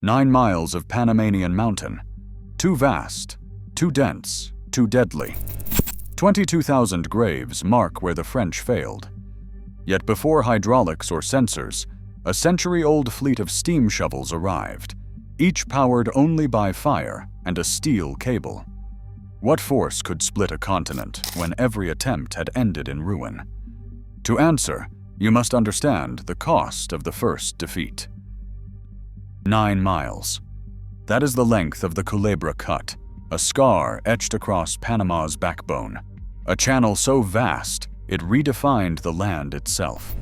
9 miles of Panamanian mountain. Too vast, too dense, too deadly. 22,000 graves mark where the French failed. Yet before hydraulics or sensors, a century-old fleet of steam shovels arrived, each powered only by fire and a steel cable. What force could split a continent when every attempt had ended in ruin? To answer, you must understand the cost of the first defeat. 9 miles. That is the length of the Culebra Cut, a scar etched across Panama's backbone, a channel so vast it redefined the land itself.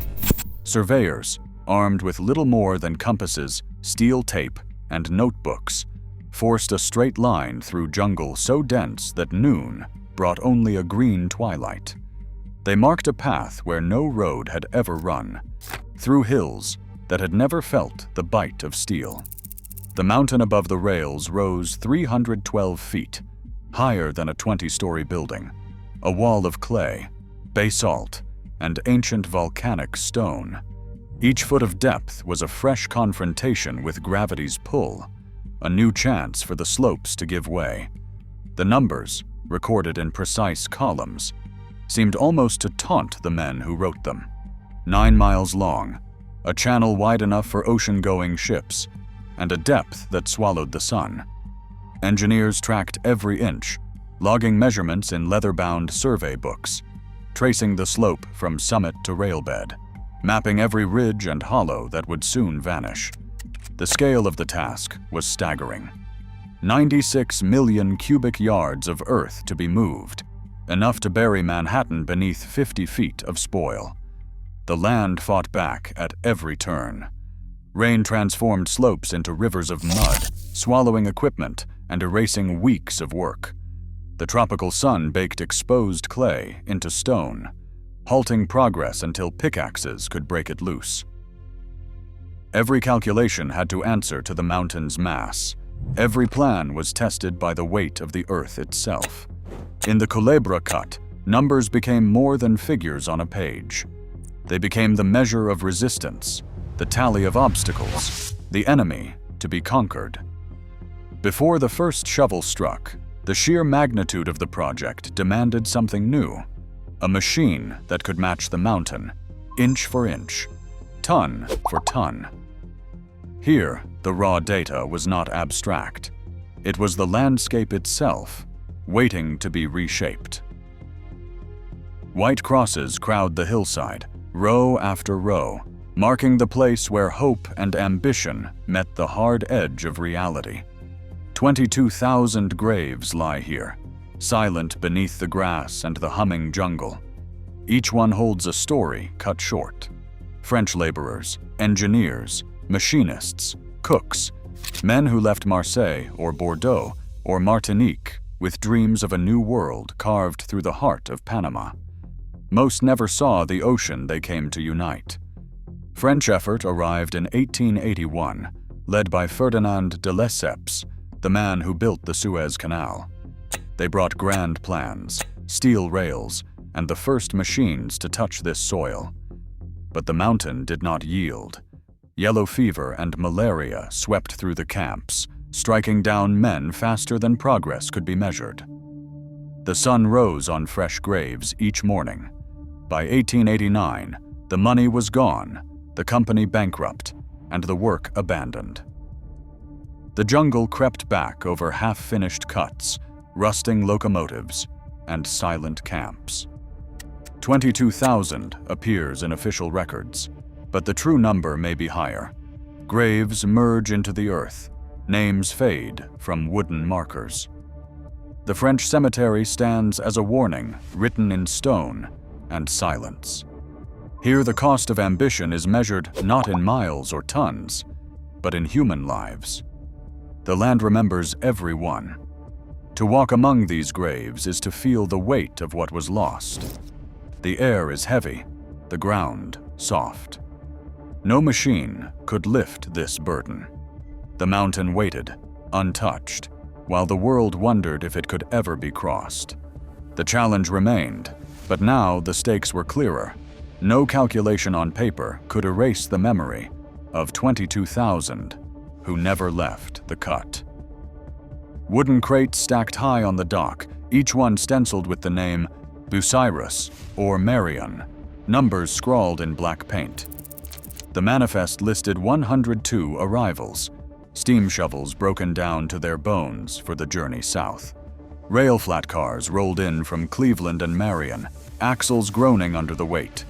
Surveyors, armed with little more than compasses, steel tape, and notebooks, forced a straight line through jungle so dense that noon brought only a green twilight. They marked a path where no road had ever run, through hills that had never felt the bite of steel. The mountain above the rails rose 312 feet, higher than a 20-story building, a wall of clay, basalt, and ancient volcanic stone. Each foot of depth was a fresh confrontation with gravity's pull, a new chance for the slopes to give way. The numbers, recorded in precise columns, seemed almost to taunt the men who wrote them. 9 miles long, a channel wide enough for ocean-going ships, and a depth that swallowed the sun. Engineers tracked every inch, logging measurements in leather-bound survey books, tracing the slope from summit to railbed, mapping every ridge and hollow that would soon vanish. The scale of the task was staggering. 96 million cubic yards of earth to be moved, enough to bury Manhattan beneath 50 feet of spoil. The land fought back at every turn. Rain transformed slopes into rivers of mud, swallowing equipment and erasing weeks of work. The tropical sun baked exposed clay into stone, halting progress until pickaxes could break it loose. Every calculation had to answer to the mountain's mass. Every plan was tested by the weight of the earth itself. In the Culebra Cut, numbers became more than figures on a page. They became the measure of resistance, the tally of obstacles, the enemy to be conquered. Before the first shovel struck, the sheer magnitude of the project demanded something new, a machine that could match the mountain, inch for inch, ton for ton. Here, the raw data was not abstract. It was the landscape itself, waiting to be reshaped. White crosses crowd the hillside, row after row, marking the place where hope and ambition met the hard edge of reality. 22,000 graves lie here, silent beneath the grass and the humming jungle. Each one holds a story cut short. French laborers, engineers, machinists, cooks, men who left Marseille or Bordeaux or Martinique with dreams of a new world carved through the heart of Panama. Most never saw the ocean they came to unite. French effort arrived in 1881, led by Ferdinand de Lesseps, the man who built the Suez Canal. They brought grand plans, steel rails, and the first machines to touch this soil. But the mountain did not yield. Yellow fever and malaria swept through the camps, striking down men faster than progress could be measured. The sun rose on fresh graves each morning. By 1889, the money was gone, the company bankrupt, and the work abandoned. The jungle crept back over half-finished cuts, rusting locomotives, and silent camps. 22,000 appears in official records, but the true number may be higher. Graves merge into the earth, names fade from wooden markers. The French cemetery stands as a warning written in stone and silence. Here the cost of ambition is measured not in miles or tons, but in human lives. The land remembers every one. To walk among these graves is to feel the weight of what was lost. The air is heavy, the ground soft. No machine could lift this burden. The mountain waited, untouched, while the world wondered if it could ever be crossed. The challenge remained, but now the stakes were clearer. No calculation on paper could erase the memory of 22,000 who never left the cut. Wooden crates stacked high on the dock, each one stenciled with the name Bucyrus or Marion, numbers scrawled in black paint. The manifest listed 102 arrivals, steam shovels broken down to their bones for the journey south. Rail flat cars rolled in from Cleveland and Marion, axles groaning under the weight.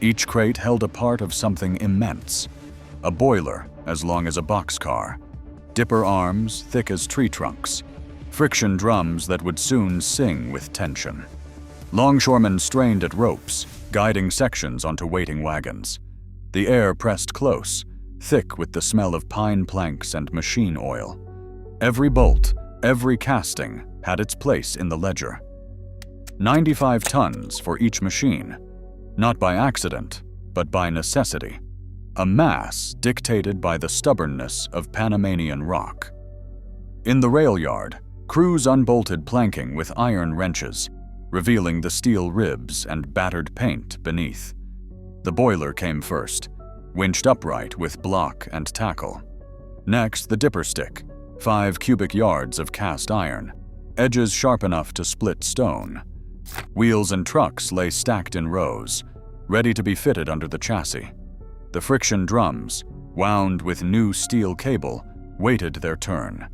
Each crate held a part of something immense. A boiler as long as a boxcar, dipper arms thick as tree trunks, friction drums that would soon sing with tension. Longshoremen strained at ropes, guiding sections onto waiting wagons. The air pressed close, thick with the smell of pine planks and machine oil. Every bolt, every casting had its place in the ledger. 95 tons for each machine, not by accident, but by necessity. A mass dictated by the stubbornness of Panamanian rock. In the rail yard, crews unbolted planking with iron wrenches, revealing the steel ribs and battered paint beneath. The boiler came first, winched upright with block and tackle. Next, the dipper stick, 5 cubic yards of cast iron, edges sharp enough to split stone. Wheels and trucks lay stacked in rows, ready to be fitted under the chassis. The friction drums, wound with new steel cable, waited their turn.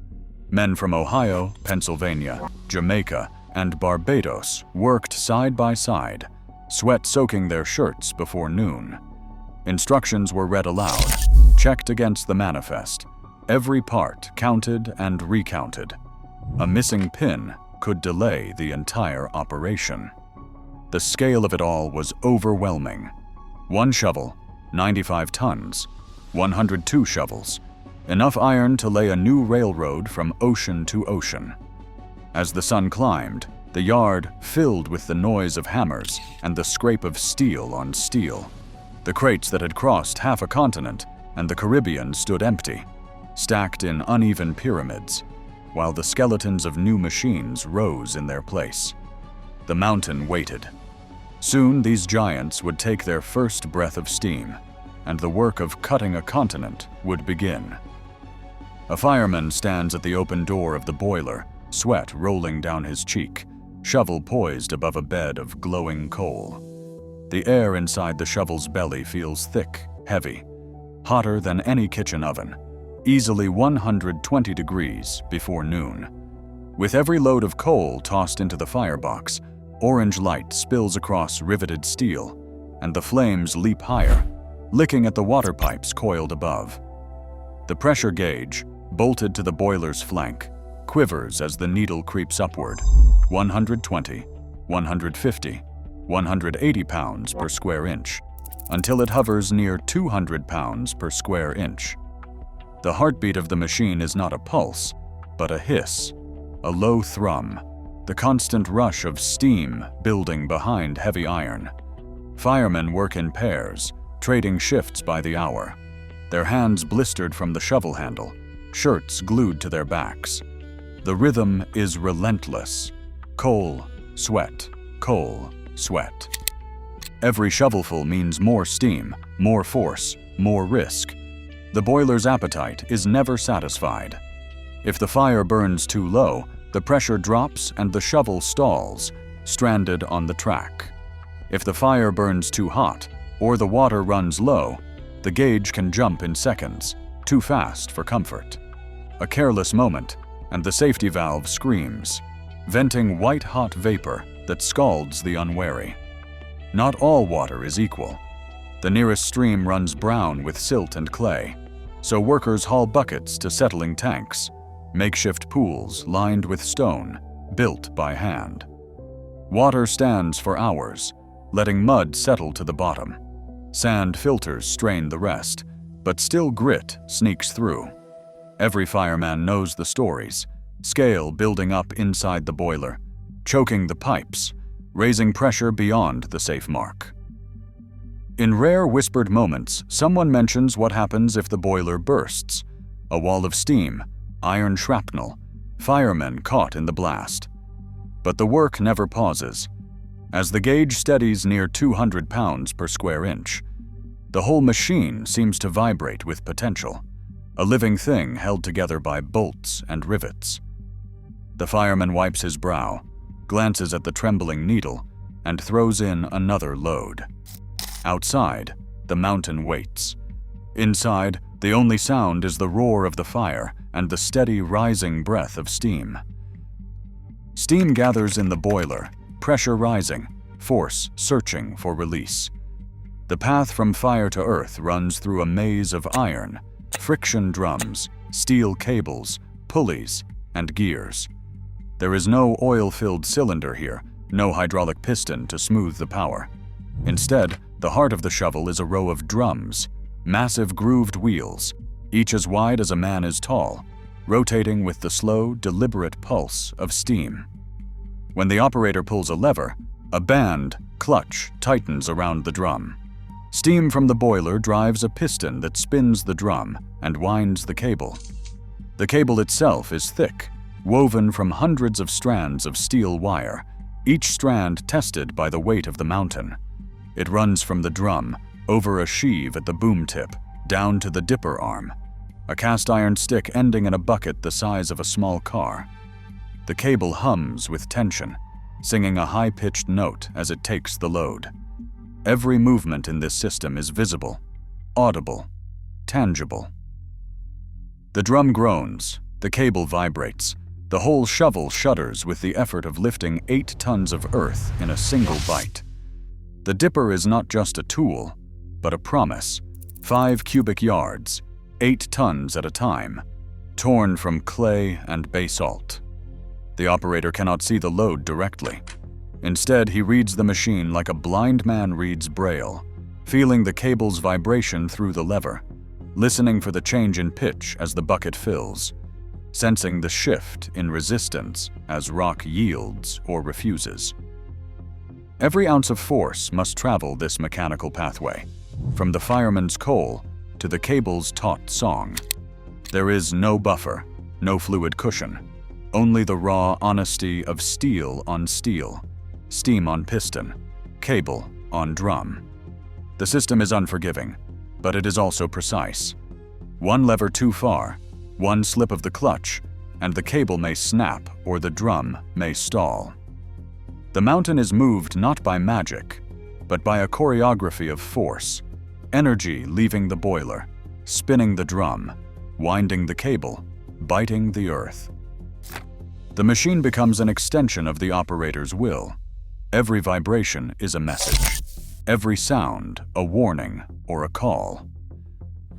Men from Ohio, Pennsylvania, Jamaica, and Barbados worked side by side, sweat soaking their shirts before noon. Instructions were read aloud, checked against the manifest. Every part counted and recounted. A missing pin could delay the entire operation. The scale of it all was overwhelming. 1 shovel, 95 tons, 102 shovels, enough iron to lay a new railroad from ocean to ocean. As the sun climbed, the yard filled with the noise of hammers and the scrape of steel on steel. The crates that had crossed half a continent and the Caribbean stood empty, stacked in uneven pyramids, while the skeletons of new machines rose in their place. The mountain waited. Soon these giants would take their first breath of steam, and the work of cutting a continent would begin. A fireman stands at the open door of the boiler, sweat rolling down his cheek, shovel poised above a bed of glowing coal. The air inside the shovel's belly feels thick, heavy, hotter than any kitchen oven, easily 120 degrees before noon. With every load of coal tossed into the firebox, orange light spills across riveted steel, and the flames leap higher, licking at the water pipes coiled above. The pressure gauge, bolted to the boiler's flank, quivers as the needle creeps upward, 120, 150, 180 pounds per square inch, until it hovers near 200 pounds per square inch. The heartbeat of the machine is not a pulse, but a hiss, a low thrum, the constant rush of steam building behind heavy iron. Firemen work in pairs, trading shifts by the hour, their hands blistered from the shovel handle, shirts glued to their backs. The rhythm is relentless. Coal, sweat, coal, sweat. Every shovelful means more steam, more force, more risk. The boiler's appetite is never satisfied. If the fire burns too low, the pressure drops and the shovel stalls, stranded on the track. If the fire burns too hot, or the water runs low, the gauge can jump in seconds, too fast for comfort. A careless moment, and the safety valve screams, venting white-hot vapor that scalds the unwary. Not all water is equal. The nearest stream runs brown with silt and clay, so workers haul buckets to settling tanks, makeshift pools lined with stone, built by hand. Water stands for hours, letting mud settle to the bottom. Sand filters strain the rest, but still grit sneaks through. Every fireman knows the stories, scale building up inside the boiler, choking the pipes, raising pressure beyond the safe mark. In rare whispered moments, someone mentions what happens if the boiler bursts. A wall of steam, iron shrapnel, firemen caught in the blast. But the work never pauses. As the gauge steadies near 200 pounds per square inch, the whole machine seems to vibrate with potential. a living thing held together by bolts and rivets. The fireman wipes his brow, glances at the trembling needle, and throws in another load. Outside, the mountain waits. Inside, the only sound is the roar of the fire and the steady rising breath of steam. Steam gathers in the boiler, pressure rising, force searching for release. The path from fire to earth runs through a maze of iron, friction drums, steel cables, pulleys, and gears. There is no oil-filled cylinder here, no hydraulic piston to smooth the power. Instead, the heart of the shovel is a row of drums, massive grooved wheels, each as wide as a man is tall, rotating with the slow, deliberate pulse of steam. When the operator pulls a lever, a band, clutch, tightens around the drum. Steam from the boiler drives a piston that spins the drum and winds the cable. The cable itself is thick, woven from hundreds of strands of steel wire, each strand tested by the weight of the mountain. It runs from the drum, over a sheave at the boom tip, down to the dipper arm, a cast iron stick ending in a bucket the size of a small car. The cable hums with tension, singing a high-pitched note as it takes the load. Every movement in this system is visible, audible, tangible. The drum groans, the cable vibrates, the whole shovel shudders with the effort of lifting 8 tons of earth in a single bite. The dipper is not just a tool, but a promise. 5 cubic yards, 8 tons at a time, torn from clay and basalt. The operator cannot see the load directly. Instead, he reads the machine like a blind man reads Braille, feeling the cable's vibration through the lever, listening for the change in pitch as the bucket fills, sensing the shift in resistance as rock yields or refuses. Every ounce of force must travel this mechanical pathway, from the fireman's coal to the cable's taut song. There is no buffer, no fluid cushion, only the raw honesty of steel on steel, steam on piston, cable on drum. The system is unforgiving, but it is also precise. One lever too far, one slip of the clutch, and the cable may snap or the drum may stall. The mountain is moved not by magic, but by a choreography of force, energy leaving the boiler, spinning the drum, winding the cable, biting the earth. The machine becomes an extension of the operator's will. Every vibration is a message, every sound a warning or a call.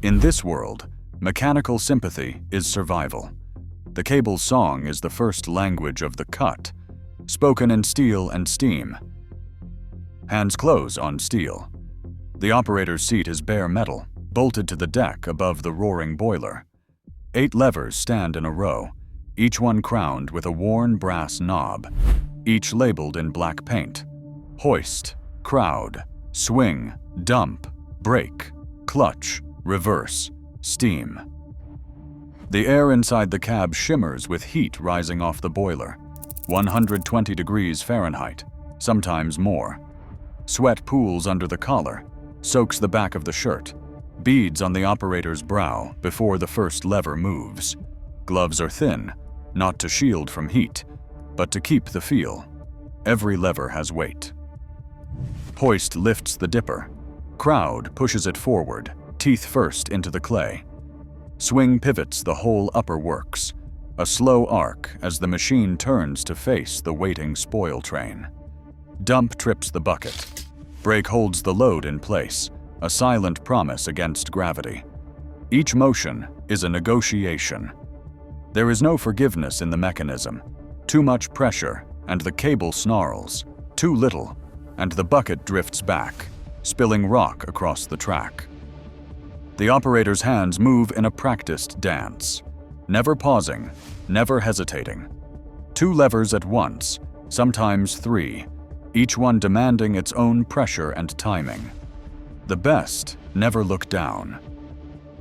In this world, mechanical sympathy is survival. The cable's song is the first language of the cut, spoken in steel and steam. Hands close on steel. The operator's seat is bare metal, bolted to the deck above the roaring boiler. 8 levers stand in a row, each one crowned with a worn brass knob, each labeled in black paint. Hoist, crowd, swing, dump, brake, clutch, reverse, steam. The air inside the cab shimmers with heat rising off the boiler, 120 degrees Fahrenheit, sometimes more. Sweat pools under the collar, soaks the back of the shirt, beads on the operator's brow before the first lever moves. Gloves are thin, not to shield from heat, but to keep the feel. Every lever has weight. Hoist lifts the dipper. Crowd pushes it forward, teeth first into the clay. Swing pivots the whole upper works, a slow arc as the machine turns to face the waiting spoil train. Dump trips the bucket. Brake holds the load in place, a silent promise against gravity. Each motion is a negotiation. There is no forgiveness in the mechanism. Too much pressure, and the cable snarls. Too little, and the bucket drifts back, spilling rock across the track. The operator's hands move in a practiced dance, never pausing, never hesitating. 2 levers at once, sometimes 3, each one demanding its own pressure and timing. The best never look down.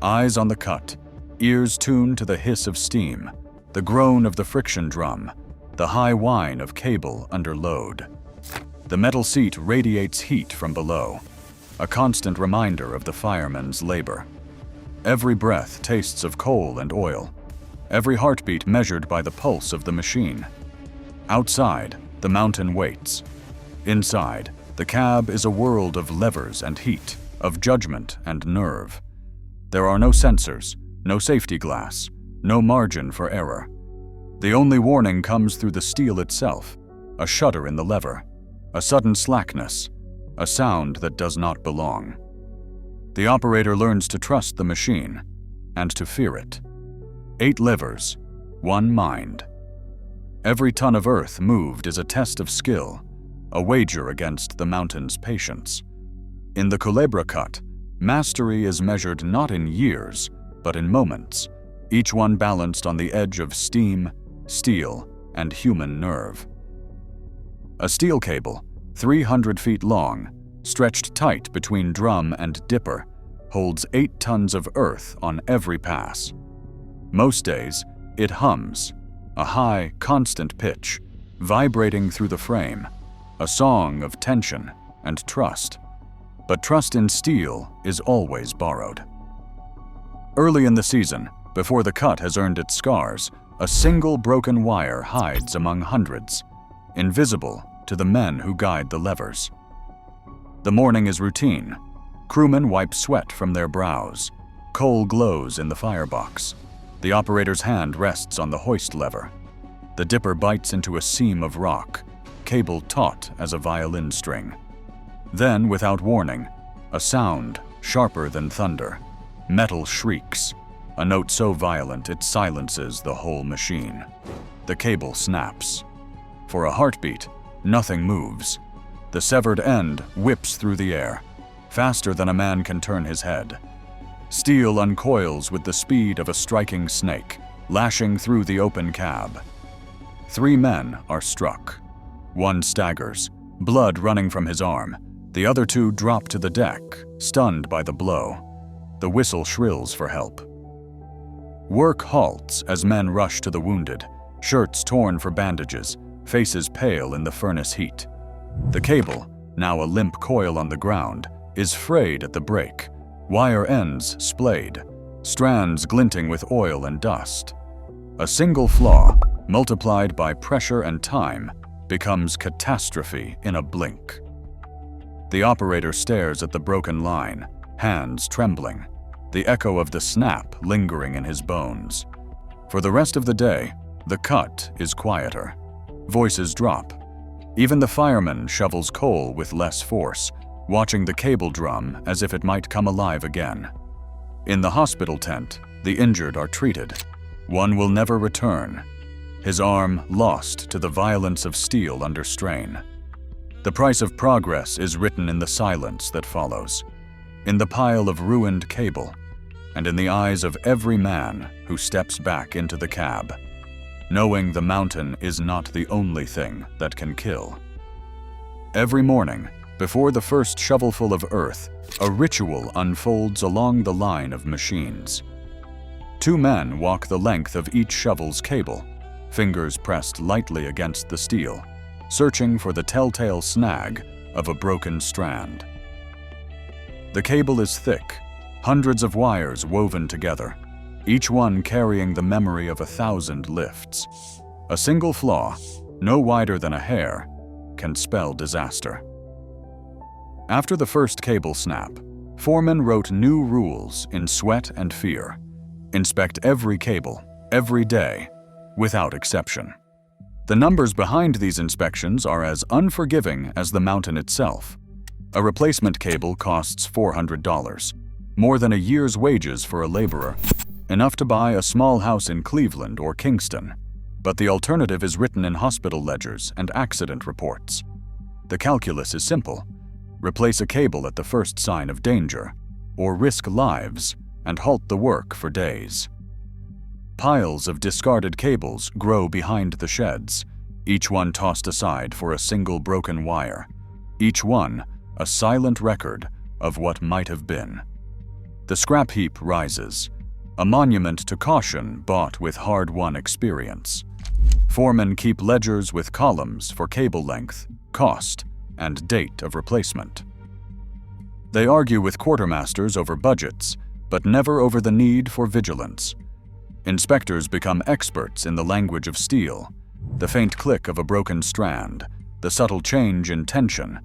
Eyes on the cut, ears tuned to the hiss of steam, the groan of the friction drum, the high whine of cable under load. The metal seat radiates heat from below, a constant reminder of the fireman's labor. Every breath tastes of coal and oil. Every heartbeat measured by the pulse of the machine. Outside, the mountain waits. Inside, the cab is a world of levers and heat, of judgment and nerve. There are no sensors, no safety glass, no margin for error. The only warning comes through the steel itself, a shudder in the lever, a sudden slackness, a sound that does not belong. The operator learns to trust the machine and to fear it. 8 levers, 1 mind. Every ton of earth moved is a test of skill, a wager against the mountain's patience. In the Culebra cut, mastery is measured not in years, but in moments, each one balanced on the edge of steam, steel, and human nerve. A steel cable, 300 feet long, stretched tight between drum and dipper, holds 8 tons of earth on every pass. Most days, it hums, a high, constant pitch, vibrating through the frame, a song of tension and trust. But trust in steel is always borrowed. Early in the season, before the cut has earned its scars, a single broken wire hides among hundreds, invisible to the men who guide the levers. The morning is routine. Crewmen wipe sweat from their brows. Coal glows in the firebox. The operator's hand rests on the hoist lever. The dipper bites into a seam of rock, cable taut as a violin string. Then, without warning, a sound sharper than thunder. Metal shrieks, a note so violent it silences the whole machine. The cable snaps. For a heartbeat, nothing moves. The severed end whips through the air, faster than a man can turn his head. Steel uncoils with the speed of a striking snake, lashing through the open cab. 3 men are struck. 1 staggers, blood running from his arm. The other 2 drop to the deck, stunned by the blow. The whistle shrills for help. Work halts as men rush to the wounded, shirts torn for bandages, faces pale in the furnace heat. The cable, now a limp coil on the ground, is frayed at the break, wire ends splayed, strands glinting with oil and dust. A single flaw, multiplied by pressure and time, becomes catastrophe in a blink. The operator stares at the broken line, hands trembling, the echo of the snap lingering in his bones. For the rest of the day, the cut is quieter. Voices drop. Even the fireman shovels coal with less force, watching the cable drum as if it might come alive again. In the hospital tent, the injured are treated. One will never return, his arm lost to the violence of steel under strain. The price of progress is written in the silence that follows, in the pile of ruined cable, and in the eyes of every man who steps back into the cab, knowing the mountain is not the only thing that can kill. Every morning, before the first shovelful of earth, a ritual unfolds along the line of machines. 2 men walk the length of each shovel's cable, fingers pressed lightly against the steel, searching for the telltale snag of a broken strand. The cable is thick, hundreds of wires woven together, each one carrying the memory of 1,000 lifts. A single flaw, no wider than a hair, can spell disaster. After the first cable snap, foremen wrote new rules in sweat and fear. Inspect every cable, every day, without exception. The numbers behind these inspections are as unforgiving as the mountain itself. A replacement cable costs $400, more than a year's wages for a laborer, enough to buy a small house in Cleveland or Kingston. But the alternative is written in hospital ledgers and accident reports. The calculus is simple. Replace a cable at the first sign of danger, or risk lives and halt the work for days. Piles of discarded cables grow behind the sheds, each one tossed aside for a single broken wire, each one a silent record of what might have been. The scrap heap rises, a monument to caution bought with hard-won experience. Foremen keep ledgers with columns for cable length, cost, and date of replacement. They argue with quartermasters over budgets, but never over the need for vigilance. Inspectors become experts in the language of steel, the faint click of a broken strand, the subtle change in tension,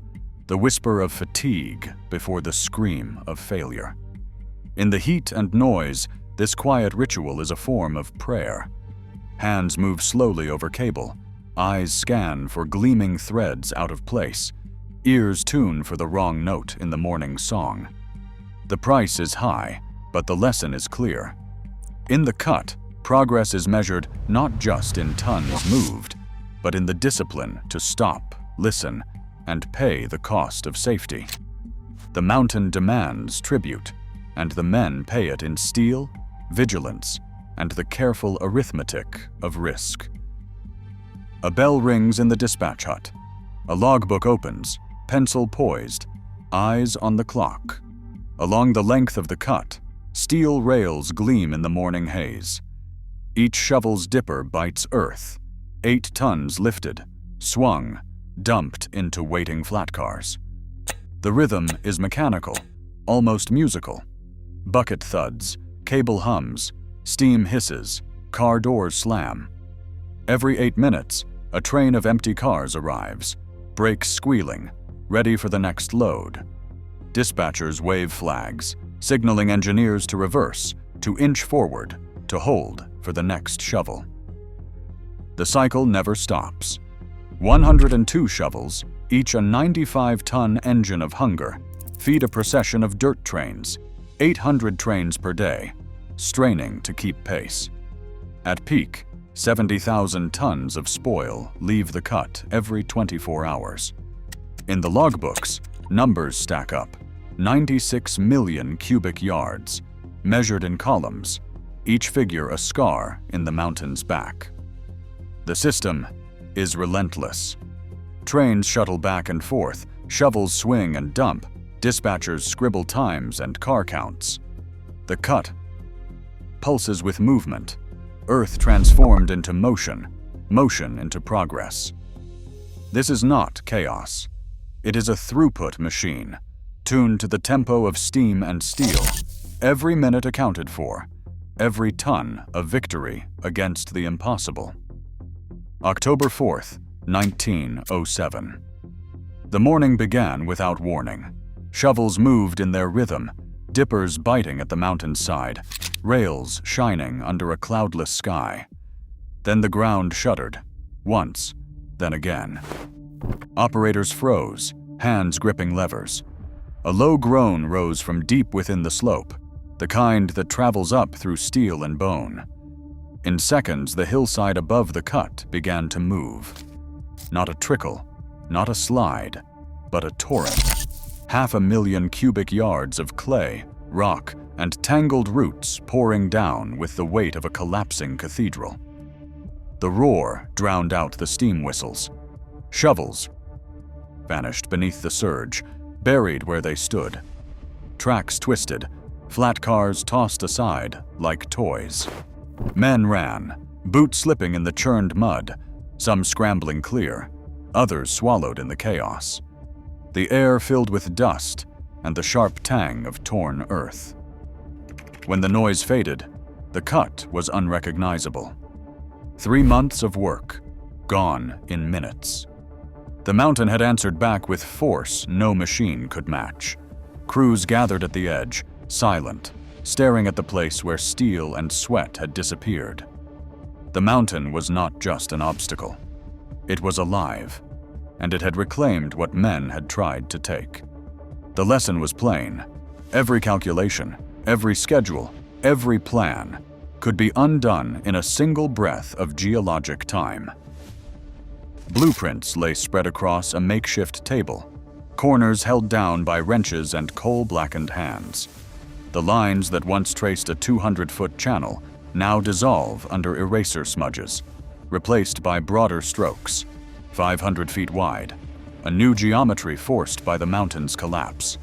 the whisper of fatigue before the scream of failure. In the heat and noise, this quiet ritual is a form of prayer. Hands move slowly over cable, eyes scan for gleaming threads out of place, ears tune for the wrong note in the morning song. The price is high, but the lesson is clear. In the cut, progress is measured not just in tons moved, but in the discipline to stop, listen, and pay the cost of safety. The mountain demands tribute, and the men pay it in steel, vigilance, and the careful arithmetic of risk. A bell rings in the dispatch hut. A logbook opens, pencil poised, eyes on the clock. Along the length of the cut, steel rails gleam in the morning haze. Each shovel's dipper bites earth, 8 tons lifted, swung, dumped into waiting flat cars. The rhythm is mechanical, almost musical. Bucket thuds, cable hums, steam hisses, car doors slam. Every 8 minutes, a train of empty cars arrives, brakes squealing, ready for the next load. Dispatchers wave flags, signaling engineers to reverse, to inch forward, to hold for the next shovel. The cycle never stops. 102 shovels, each a 95-ton engine of hunger, feed a procession of dirt trains, 800 trains per day, straining to keep pace. At peak, 70,000 tons of spoil leave the cut every 24 hours. In the logbooks, numbers stack up. 96 million cubic yards, measured in columns, each figure a scar in the mountain's back. The system is relentless. Trains shuttle back and forth, shovels swing and dump, dispatchers scribble times and car counts. The cut pulses with movement, earth transformed into motion, motion into progress. This is not chaos. It is a throughput machine, tuned to the tempo of steam and steel, every minute accounted for, every ton a victory against the impossible. October 4th, 1907. The morning began without warning. Shovels moved in their rhythm, dippers biting at the mountain's side, rails shining under a cloudless sky. Then the ground shuddered, once, then again. Operators froze, hands gripping levers. A low groan rose from deep within the slope, the kind that travels up through steel and bone. In seconds, the hillside above the cut began to move. Not a trickle, not a slide, but a torrent. 500,000 cubic yards of clay, rock, and tangled roots pouring down with the weight of a collapsing cathedral. The roar drowned out the steam whistles. Shovels vanished beneath the surge, buried where they stood. Tracks twisted, flat cars tossed aside like toys. Men ran, boots slipping in the churned mud, some scrambling clear, others swallowed in the chaos. The air filled with dust and the sharp tang of torn earth. When the noise faded, the cut was unrecognizable. 3 months of work, gone in minutes. The mountain had answered back with force no machine could match. Crews gathered at the edge, silent, staring at the place where steel and sweat had disappeared. The mountain was not just an obstacle. It was alive, and it had reclaimed what men had tried to take. The lesson was plain. Every calculation, every schedule, every plan could be undone in a single breath of geologic time. Blueprints lay spread across a makeshift table, corners held down by wrenches and coal-blackened hands. The lines that once traced a 200-foot channel now dissolve under eraser smudges, replaced by broader strokes, 500 feet wide, a new geometry forced by the mountain's collapse.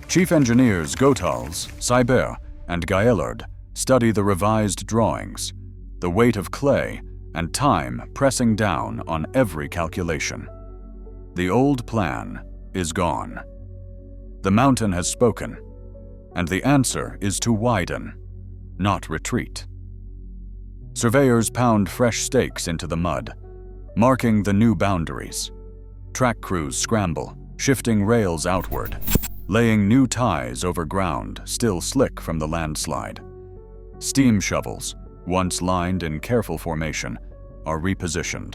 Chief engineers Gotals, Seibert, and Gaillard study the revised drawings, the weight of clay and time pressing down on every calculation. The old plan is gone. The mountain has spoken. and the answer is to widen, not retreat. Surveyors pound fresh stakes into the mud, marking the new boundaries. Track crews scramble, shifting rails outward, laying new ties over ground still slick from the landslide. Steam shovels, once lined in careful formation, are repositioned,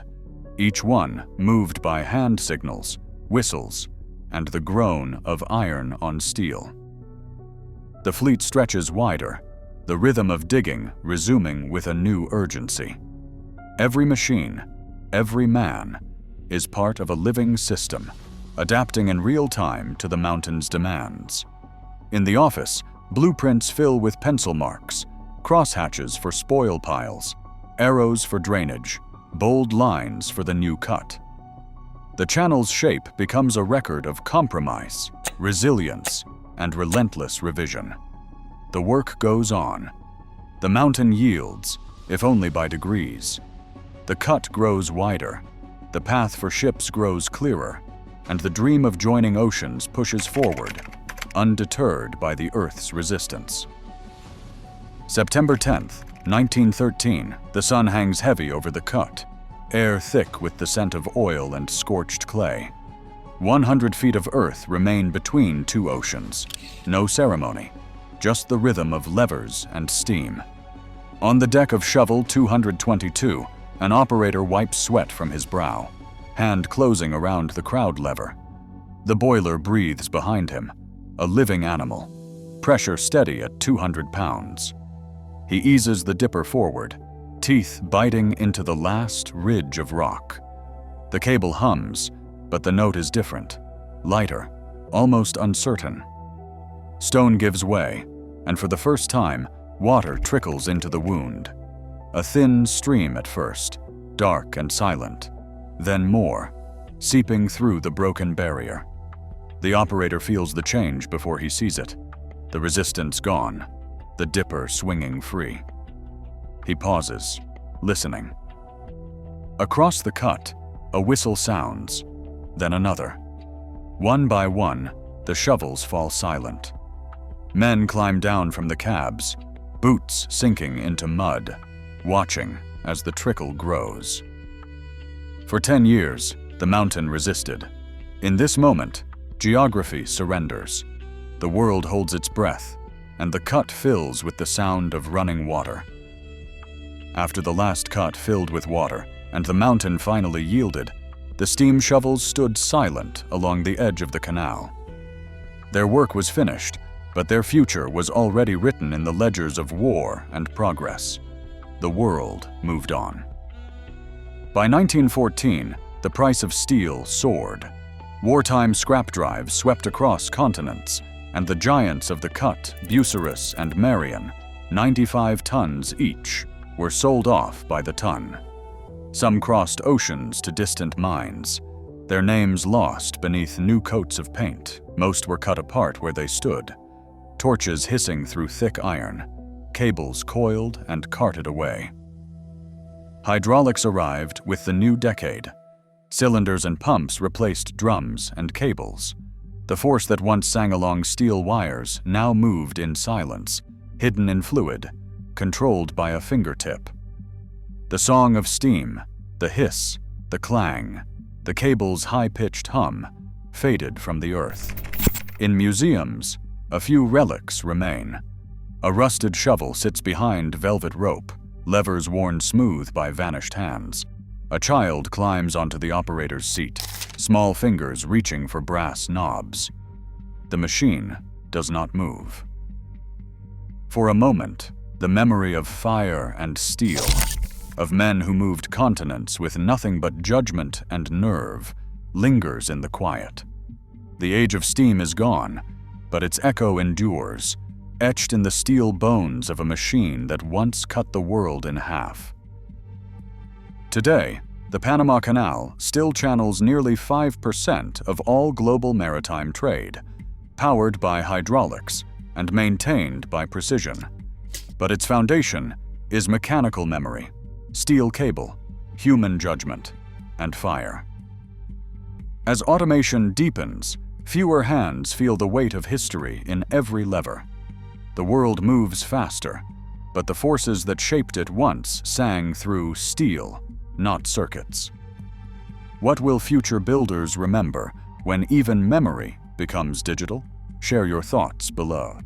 each one moved by hand signals, whistles, and the groan of iron on steel. The fleet stretches wider, the rhythm of digging resuming with a new urgency. Every machine, every man, is part of a living system, adapting in real time to the mountain's demands. In the office, blueprints fill with pencil marks, crosshatches for spoil piles, arrows for drainage, bold lines for the new cut. The channel's shape becomes a record of compromise, resilience, and relentless revision. The work goes on. The mountain yields, if only by degrees. The cut grows wider, the path for ships grows clearer, and the dream of joining oceans pushes forward, undeterred by the Earth's resistance. September 10th, 1913, the sun hangs heavy over the cut, air thick with the scent of oil and scorched clay. 100 feet of earth remain between two oceans. No ceremony, just the rhythm of levers and steam. On the deck of Shovel 222, an operator wipes sweat from his brow, hand closing around the crowd lever. The boiler breathes behind him, a living animal, pressure steady at 200 pounds. He eases the dipper forward, teeth biting into the last ridge of rock. The cable hums, but the note is different, lighter, almost uncertain. Stone gives way, and for the first time, water trickles into the wound. A thin stream at first, dark and silent, then more, seeping through the broken barrier. The operator feels the change before he sees it, the resistance gone, the dipper swinging free. He pauses, listening. Across the cut, a whistle sounds, then another. One by one, the shovels fall silent. Men climb down from the cabs, boots sinking into mud, watching as the trickle grows. For 10 years, the mountain resisted. In this moment, geography surrenders. The world holds its breath, and the cut fills with the sound of running water. After the last cut filled with water, and the mountain finally yielded, the steam shovels stood silent along the edge of the canal. Their work was finished, but their future was already written in the ledgers of war and progress. The world moved on. By 1914, the price of steel soared. Wartime scrap drives swept across continents, and the giants of the cut, Bucyrus and Marion, 95 tons each, were sold off by the ton. Some crossed oceans to distant mines, their names lost beneath new coats of paint. Most were cut apart where they stood, torches hissing through thick iron, cables coiled and carted away. Hydraulics arrived with the new decade. Cylinders and pumps replaced drums and cables. The force that once sang along steel wires now moved in silence, hidden in fluid, controlled by a fingertip. The song of steam, the hiss, the clang, the cable's high-pitched hum, faded from the earth. In museums, a few relics remain. A rusted shovel sits behind velvet rope, levers worn smooth by vanished hands. A child climbs onto the operator's seat, small fingers reaching for brass knobs. The machine does not move. For a moment, the memory of fire and steel, of men who moved continents with nothing but judgment and nerve, lingers in the quiet. The age of steam is gone, but its echo endures, etched in the steel bones of a machine that once cut the world in half. Today, the Panama Canal still channels nearly 5% of all global maritime trade, powered by hydraulics and maintained by precision. But its foundation is mechanical memory, steel cable, human judgment, and fire. As automation deepens, fewer hands feel the weight of history in every lever. The world moves faster, but the forces that shaped it once sang through steel, not circuits. What will future builders remember when even memory becomes digital? Share your thoughts below.